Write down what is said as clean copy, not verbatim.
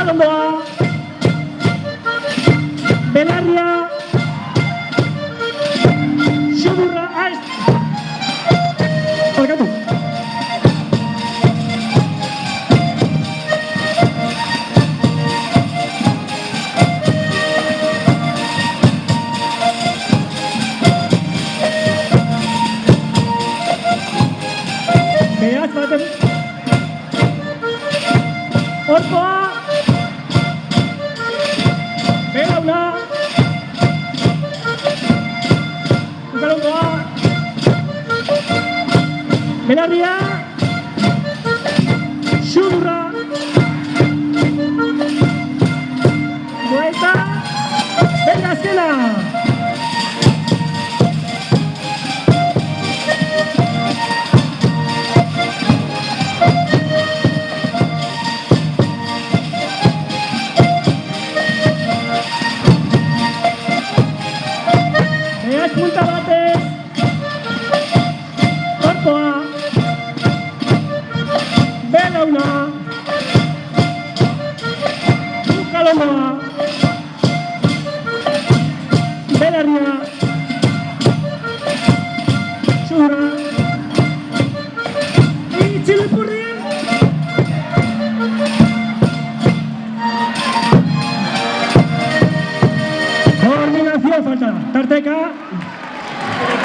Ukalondoa, Belarria, Xudurra, Barkatu. Beaz baten Orkoa Belauna Ukalondoa Belarria Xudurra Buelta Venga, azkena Punta batez Orkoa Belauna Ukalondoa Belarria Xudurra Txilipurri Koordinazio falta tarteka